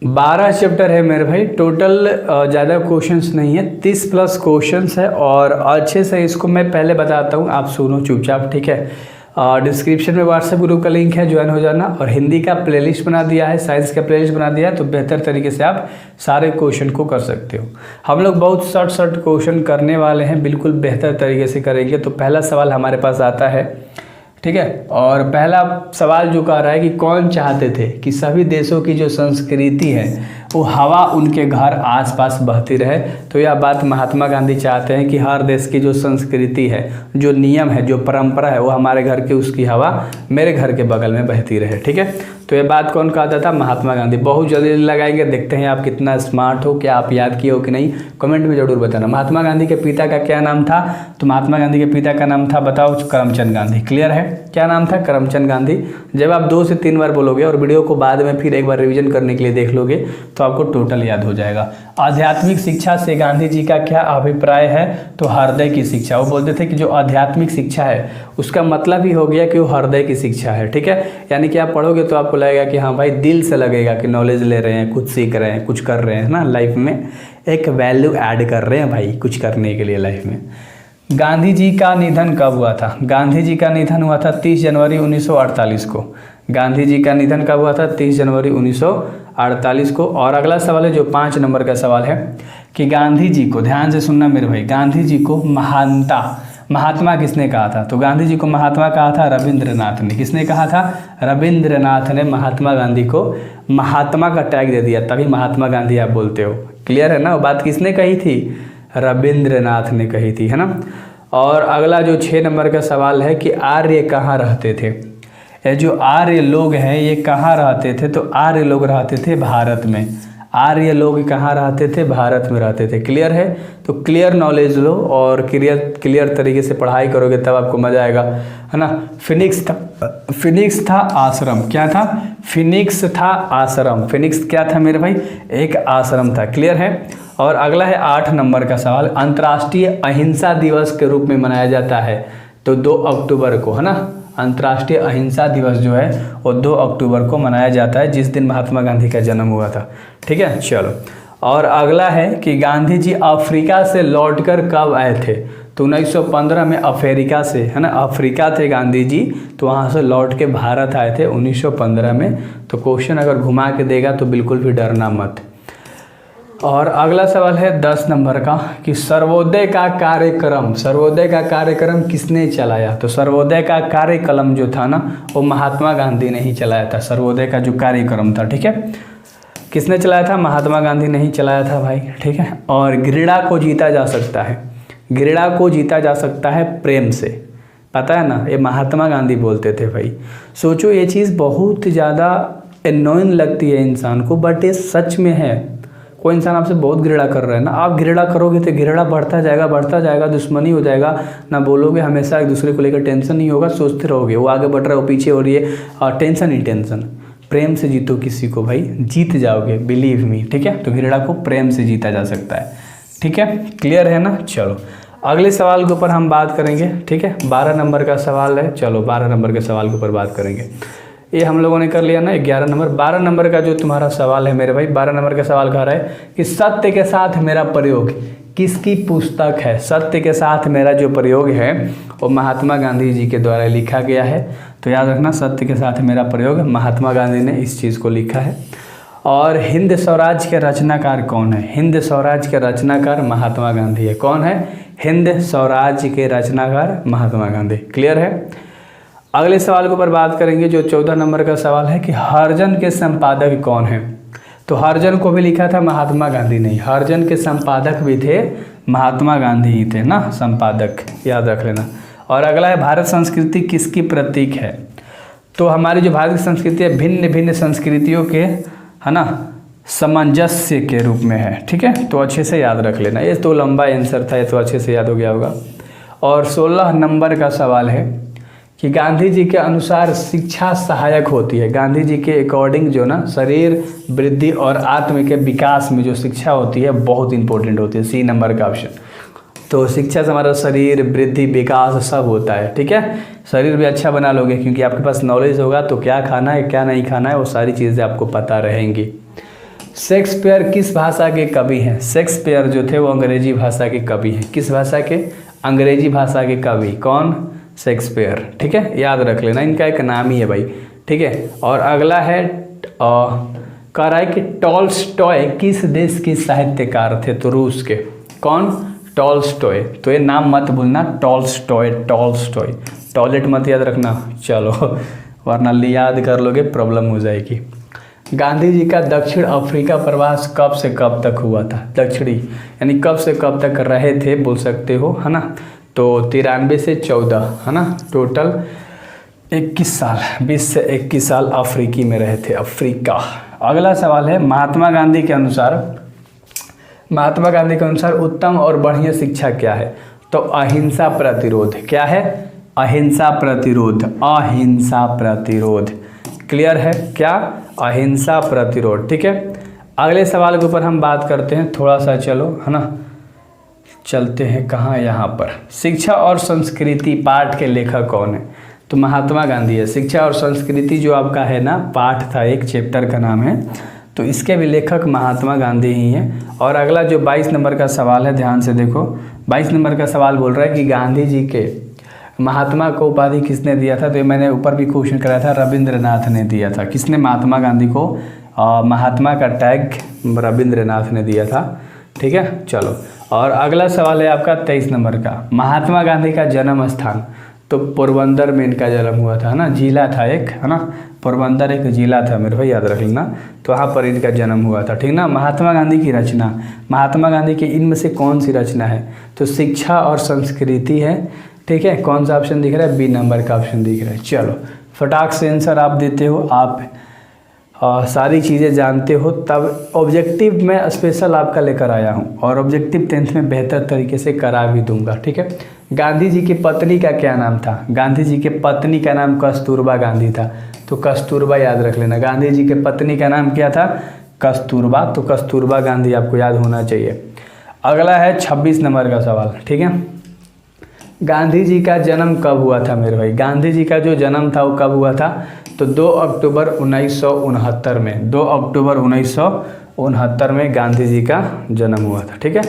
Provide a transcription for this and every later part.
12 chapter है मेरे भाई। टोटल ज़्यादा क्वेश्चंस नहीं है, 30 प्लस क्वेश्चंस है। और अच्छे से इसको मैं पहले बताता हूँ, आप सुनो चुपचाप, ठीक है। डिस्क्रिप्शन में व्हाट्सएप ग्रुप का लिंक है, ज्वाइन हो जाना। और हिंदी का प्लेलिस्ट बना दिया है, साइंस का प्लेलिस्ट बना दिया है, तो बेहतर तरीके से आप सारे क्वेश्चन को कर सकते हो। हम लोग बहुत शॉर्ट क्वेश्चन करने वाले हैं, बिल्कुल बेहतर तरीके से करेंगे। तो पहला सवाल हमारे पास आता है, ठीक है। और पहला सवाल जो कह रहा है कि कौन चाहते थे कि सभी देशों की जो संस्कृति है वो हवा उनके घर आसपास बहती रहे। तो यह बात महात्मा गांधी चाहते हैं कि हर देश की जो संस्कृति है, जो नियम है, जो परंपरा है, वो हमारे घर की उसकी हवा मेरे घर के बगल में बहती रहे, ठीक है। तो ये बात कौन कहता था? महात्मा गांधी। बहुत जल्दी लगाएंगे, देखते हैं आप कितना स्मार्ट हो, क्या आप याद किए हो कि नहीं, कमेंट में जरूर बताना। महात्मा गांधी के पिता का क्या नाम था? तो महात्मा गांधी के पिता का नाम था, बताओ, करमचंद गांधी। क्लियर है? क्या नाम था? करमचंद गांधी। जब आप 2 से 3 बार बोलोगे और वीडियो को बाद में फिर एक बार रिवीजन करने के लिए देख लोगे तो आपको टोटल याद हो जाएगा। आध्यात्मिक शिक्षा से गांधी जी का क्या अभिप्राय है? तो हृदय की शिक्षा। वो बोलते थे कि जो आध्यात्मिक शिक्षा है उसका मतलब ही हो गया कि वो हृदय की शिक्षा है, ठीक है। यानी कि आप पढ़ोगे तो आपको लगेगा कि हाँ भाई, दिल से लगेगा कि नॉलेज ले रहे हैं, कुछ सीख रहे हैं, कुछ कर रहे हैं ना, लाइफ में एक वैल्यू ऐड कर रहे हैं भाई, कुछ करने के लिए लाइफ में। गांधी जी का निधन कब हुआ था? गांधी जी का निधन हुआ था 30 जनवरी 1948 को। गांधी जी का निधन कब हुआ था? 30 जनवरी 1948 को। और अगला सवाल है जो 5 नंबर का सवाल है कि गांधी जी को, ध्यान से सुनना मेरे भाई, गांधी जी को महात्मा किसने कहा था? तो गांधी जी को महात्मा कहा था रविंद्रनाथ ने। किसने कहा था? रविंद्रनाथ ने महात्मा गांधी को महात्मा का टैग दे दिया, तभी महात्मा गांधी आप बोलते हो। क्लियर है ना? वो बात किसने कही थी? रविंद्रनाथ ने कही थी, है ना। और अगला जो 6 नंबर का सवाल है कि आर्य कहाँ रहते थे? ये जो आर्य लोग हैं ये कहाँ रहते थे? तो आर्य लोग रहते थे भारत में। आर्य लोग कहाँ रहते थे? भारत में रहते थे। क्लियर है? तो क्लियर नॉलेज लो और क्लियर तरीके से पढ़ाई करोगे तब आपको मजा आएगा, है ना। फिनिक्स था आश्रम। क्या था? फिनिक्स था आश्रम। फिनिक्स क्या था मेरे भाई? एक आश्रम था। क्लियर है? और अगला है 8 नंबर का सवाल, अंतर्राष्ट्रीय अहिंसा दिवस के रूप में मनाया जाता है तो 2 अक्टूबर को, है ना। अंतर्राष्ट्रीय अहिंसा दिवस जो है वो 2 अक्टूबर को मनाया जाता है, जिस दिन महात्मा गांधी का जन्म हुआ था, ठीक है। चलो, और अगला है कि गांधी जी अफ्रीका से लौटकर कब आए थे? तो 1915 में अफ्रीका से, है ना, अफ्रीका थे गांधी जी, तो वहाँ से लौट के भारत आए थे 1915 में। तो क्वेश्चन अगर घुमा के देगा तो बिल्कुल भी डरना मत। और अगला सवाल है 10 नंबर का कि सर्वोदय का कार्यक्रम किसने चलाया? तो सर्वोदय का कार्यक्रम जो था ना वो महात्मा गांधी ने ही चलाया था। सर्वोदय का जो कार्यक्रम था, ठीक है, किसने चलाया था? महात्मा गांधी ने ही चलाया था भाई, ठीक है। और घृणा को जीता जा सकता है, घृणा को जीता जा सकता है प्रेम से, पता है ना, ये महात्मा गांधी बोलते थे भाई। सोचो, ये चीज़ बहुत ज़्यादा एनोइंग लगती है इंसान को, बट ये सच में है। कोई इंसान आपसे बहुत घृणा कर रहा है ना, आप घृणा करोगे तो घृणा बढ़ता जाएगा, दुश्मनी हो जाएगा ना, बोलोगे हमेशा एक दूसरे को लेकर टेंशन नहीं होगा, सोचते रहोगे वो आगे बढ़ रहा है, वो पीछे हो रही है, और टेंशन ही टेंशन। प्रेम से जीतो किसी को भाई, जीत जाओगे, बिलीव मी, ठीक है। तो घृणा को प्रेम से जीता जा सकता है, ठीक है। क्लियर है ना? चलो, अगले सवाल के ऊपर हम बात करेंगे, ठीक है। 12 नंबर का सवाल है, चलो 12 नंबर के सवाल के ऊपर बात करेंगे। ये हम लोगों ने कर लिया ना 11 नंबर। 12 नंबर का जो तुम्हारा सवाल है मेरे भाई, 12 नंबर का सवाल कह रहा है कि सत्य के साथ मेरा प्रयोग किसकी पुस्तक है? सत्य के साथ मेरा जो प्रयोग है वो महात्मा गांधी जी के द्वारा लिखा गया है। तो याद रखना, सत्य के साथ मेरा प्रयोग, महात्मा गांधी ने इस चीज़ को लिखा है। और हिंद स्वराज के रचनाकार कौन है? हिंद स्वराज के रचनाकार महात्मा गांधी है। कौन है? हिंद स्वराज के रचनाकार महात्मा गांधी। क्लियर है? अगले सवाल के ऊपर बात करेंगे जो 14 नंबर का सवाल है कि हरिजन के संपादक कौन है? तो हरिजन को भी लिखा था महात्मा गांधी ने, हरिजन के संपादक भी थे महात्मा गांधी ही थे ना, संपादक, याद रख लेना। और अगला है भारत संस्कृति किसकी प्रतीक है? तो हमारी जो भारत की संस्कृति है भिन्न भिन्न संस्कृतियों के, है ना, सामंजस्य के रूप में है, ठीक है। तो अच्छे से याद रख लेना, ये तो लंबा आंसर था, ये तो अच्छे से याद हो गया होगा। और 16 नंबर का सवाल है कि गांधी जी के अनुसार शिक्षा सहायक होती है। गांधी जी के अकॉर्डिंग जो ना शरीर वृद्धि और आत्म के विकास में जो शिक्षा होती है बहुत इंपॉर्टेंट होती है। सी नंबर का ऑप्शन। तो शिक्षा से हमारा शरीर वृद्धि विकास सब होता है, ठीक है। शरीर भी अच्छा बना लोगे क्योंकि आपके पास नॉलेज होगा तो क्या खाना है क्या नहीं खाना है वो सारी चीज़ें आपको पता रहेंगी। शेक्सपियर किस भाषा के कवि हैं? शेक्सपियर जो थे वो अंग्रेजी भाषा के कवि हैं। किस भाषा के? अंग्रेजी भाषा के कवि। कौन? शेक्सपियर। ठीक है, याद रख लेना, इनका एक नाम ही है भाई। ठीक है, और अगला है कह रहा है कि टॉल्स्टॉय किस देश के साहित्यकार थे? तो रूस के। कौन? टॉल्स्टॉय। तो ये नाम मत भूलना, टॉल्स्टॉय। टॉल्स्टॉय, टॉयलेट मत याद रखना, चलो वरना याद कर लोगे प्रॉब्लम हो जाएगी। गांधी जी का दक्षिण अफ्रीका प्रवास कब से कब तक हुआ था? दक्षिणी यानी कब से कब तक रहे थे बोल सकते हो, है ना। तो 93 से 14, है ना, टोटल 21 साल, 20 से 21 साल अफ्रीकी में रहे थे, अफ्रीका। अगला सवाल है, महात्मा गांधी के अनुसार उत्तम और बढ़िया शिक्षा क्या है? तो अहिंसा प्रतिरोध। क्या है? अहिंसा प्रतिरोध। अहिंसा प्रतिरोध, क्लियर है क्या? अहिंसा प्रतिरोध। ठीक है, अगले सवाल के ऊपर हम बात करते हैं थोड़ा सा, चलो, है ना। चलते हैं कहाँ? यहाँ पर शिक्षा और संस्कृति पाठ के लेखक कौन है? तो महात्मा गांधी है। शिक्षा और संस्कृति जो आपका है ना पाठ था, एक चैप्टर का नाम है, तो इसके भी लेखक महात्मा गांधी ही हैं। और अगला जो 22 नंबर का सवाल है, ध्यान से देखो, 22 नंबर का सवाल बोल रहा है कि गांधी जी के महात्मा को उपाधि किसने दिया था? तो ये मैंने ऊपर भी क्वेश्चन कराया था, रविंद्रनाथ ने दिया था। किसने महात्मा गांधी को महात्मा का टैग रविंद्रनाथ ने दिया था। ठीक है, चलो। और अगला सवाल है आपका 23 नंबर का, महात्मा गांधी का जन्म स्थान? तो पोरबंदर में इनका जन्म हुआ था, है ना, जिला था एक, है ना, पोरबंदर एक जिला था मेरे भाई, याद रख लेना। तो वहाँ पर इनका जन्म हुआ था, ठीक ना। महात्मा गांधी की रचना, महात्मा गांधी की इनमें से कौन सी रचना है? तो शिक्षा और संस्कृति है। ठीक है, कौन सा ऑप्शन दिख रहा है? बी नंबर का ऑप्शन दिख रहा है। चलो फटाक से आंसर आप देते हो, आप सारी चीज़ें जानते हो, तब ऑब्जेक्टिव मैं स्पेशल आपका लेकर आया हूँ और ऑब्जेक्टिव 10th में बेहतर तरीके से करा भी दूंगा। ठीक है, गांधी जी की पत्नी का क्या नाम था? गांधी जी के पत्नी का नाम कस्तूरबा गांधी था, तो कस्तूरबा याद रख लेना। गांधी जी के पत्नी का नाम क्या था? कस्तूरबा, तो कस्तूरबा गांधी आपको याद होना चाहिए। अगला है 26 नंबर का सवाल। ठीक है, गांधी जी का जन्म कब हुआ था मेरे भाई? गांधी जी का जो जन्म था वो कब हुआ था? तो 2 अक्टूबर 1969 में, 2 अक्टूबर 1969 में गांधी जी का जन्म हुआ था। ठीक है,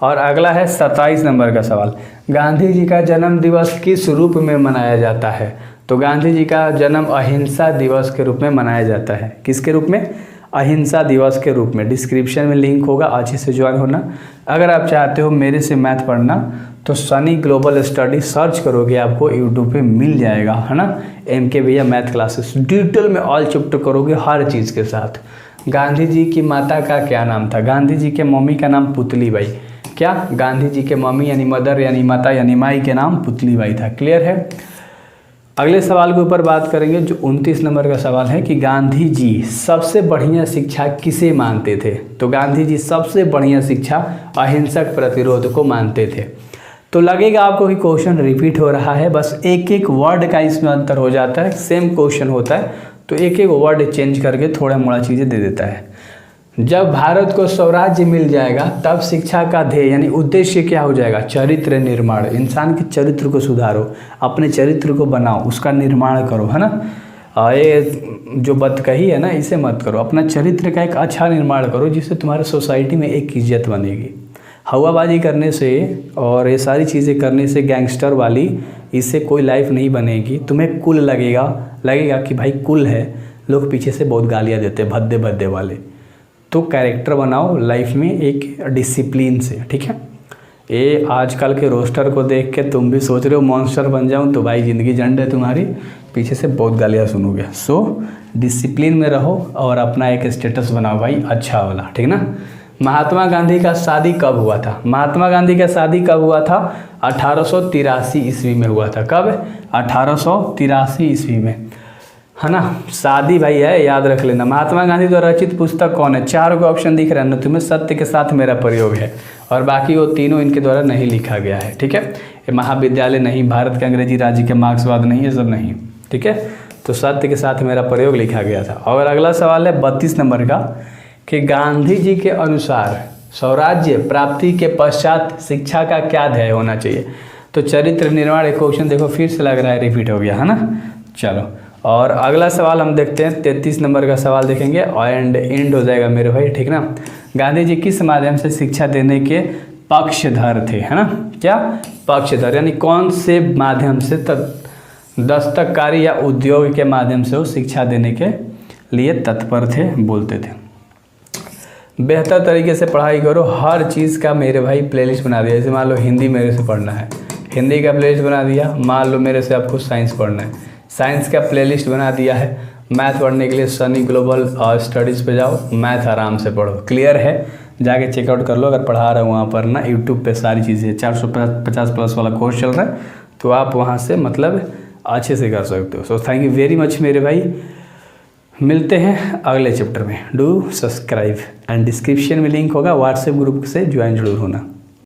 और अगला है 27 नंबर का सवाल, गांधी जी का जन्म दिवस किस रूप में मनाया जाता है? तो गांधी जी का जन्म अहिंसा दिवस के रूप में मनाया जाता है। किसके रूप में? अहिंसा दिवस के रूप में। डिस्क्रिप्शन में लिंक होगा, अच्छे से ज्वाइन होना। अगर आप चाहते हो मेरे से मैथ पढ़ना तो सनी ग्लोबल स्टडी सर्च करोगे, आपको यूट्यूब पे मिल जाएगा, है ना। MK भैया मैथ क्लासेस डिटेल में ऑल चैप्टर करोगे हर चीज़ के साथ। गांधी जी की माता का क्या नाम था? गांधी जी के मम्मी का नाम पुतली बाई। क्या? गांधी जी के मम्मी यानी मदर यानी माता यानी माई के नाम पुतली बाई था। क्लियर है। अगले सवाल के ऊपर बात करेंगे, जो 29 नंबर का सवाल है कि गांधी जी सबसे बढ़िया शिक्षा किसे मानते थे? तो गांधी जी सबसे बढ़िया शिक्षा अहिंसक प्रतिरोध को मानते थे। तो लगेगा आपको कि क्वेश्चन रिपीट हो रहा है, बस एक एक वर्ड का इसमें अंतर हो जाता है। सेम क्वेश्चन होता है तो एक एक वर्ड चेंज करके थोड़ा मोड़ा चीज़ें दे देता है। जब भारत को स्वराज्य मिल जाएगा तब शिक्षा का ध्येय यानी उद्देश्य क्या हो जाएगा? चरित्र निर्माण। इंसान के चरित्र को सुधारो, अपने चरित्र को बनाओ, उसका निर्माण करो, है ना। ये जो बात कही है ना, इसे मत करो, अपना चरित्र का एक अच्छा निर्माण करो जिससे तुम्हारे सोसाइटी में एक इज्जत बनेगी। हवाबाजी करने से और ये सारी चीज़ें करने से गैंगस्टर वाली, इससे कोई लाइफ नहीं बनेगी। तुम्हें कुल लगेगा कि भाई कुल है, लोग पीछे से बहुत गालियाँ देते हैं भद्दे भद्दे वाले। तो कैरेक्टर बनाओ लाइफ में एक डिसिप्लिन से, ठीक है। ये आजकल के रोस्टर को देख के तुम भी सोच रहे हो मॉन्स्टर बन जाऊं, तो भाई ज़िंदगी झंड है तुम्हारी, पीछे से बहुत गालियाँ सुनोगे। सो डिसिप्लिन में रहो और अपना एक स्टेटस बनाओ भाई अच्छा वाला, ठीक ना। महात्मा गांधी का शादी कब हुआ था? महात्मा गांधी का शादी कब हुआ था? 1883 ईस्वी में हुआ था। कब? 1883 ईस्वी में, है ना। शादी भाई है, याद रख लेना। महात्मा गांधी द्वारा रचित पुस्तक कौन है? 4 ऑप्शन दिख रहा है ना तुम्हें, सत्य के साथ मेरा प्रयोग है, और बाकी वो तीनों इनके द्वारा नहीं लिखा गया है, ठीक है। ये महाविद्यालय नहीं, भारत के अंग्रेजी राज्य के मार्क्सवाद नहीं, ये सब नहीं, ठीक है। तो सत्य के साथ मेरा प्रयोग लिखा गया था। और अगला सवाल है 32 नंबर का कि गांधी जी के अनुसार स्वराज्य प्राप्ति के पश्चात शिक्षा का क्या ध्येय होना चाहिए? तो चरित्र निर्माण। एक क्वेश्चन देखो फिर से लग रहा है रिपीट हो गया, है ना। चलो और अगला सवाल हम देखते हैं, 33 नंबर का सवाल देखेंगे एंड एंड हो जाएगा मेरे भाई, ठीक ना। गांधी जी किस माध्यम से शिक्षा देने के पक्षधर थे, है ना। क्या पक्षधर, यानी कौन से माध्यम से, दस्तकारी या उद्योग के माध्यम से वो शिक्षा देने के लिए तत्पर थे, बोलते थे। बेहतर तरीके से पढ़ाई करो, हर चीज़ का मेरे भाई प्लेलिस्ट बना दिया। जैसे मान लो हिंदी मेरे से पढ़ना है, हिंदी का प्लेलिस्ट बना दिया। मान लो मेरे से आपको साइंस पढ़ना है, साइंस का प्लेलिस्ट बना दिया है। मैथ पढ़ने के लिए सनी ग्लोबल स्टडीज़ पे जाओ, मैथ आराम से पढ़ो। क्लियर है, जाके चेकआउट कर लो। अगर पढ़ा रहा हूँ वहाँ पर ना यूट्यूब पे सारी चीज़ें, 450 प्लस वाला कोर्स चल रहा है, तो आप वहाँ से मतलब अच्छे से कर सकते हो। So thank you very much मेरे भाई, मिलते हैं अगले चैप्टर में। डू सब्सक्राइब एंड डिस्क्रिप्शन में लिंक होगा, व्हाट्सएप ग्रुप से ज्वाइन जरूर होना।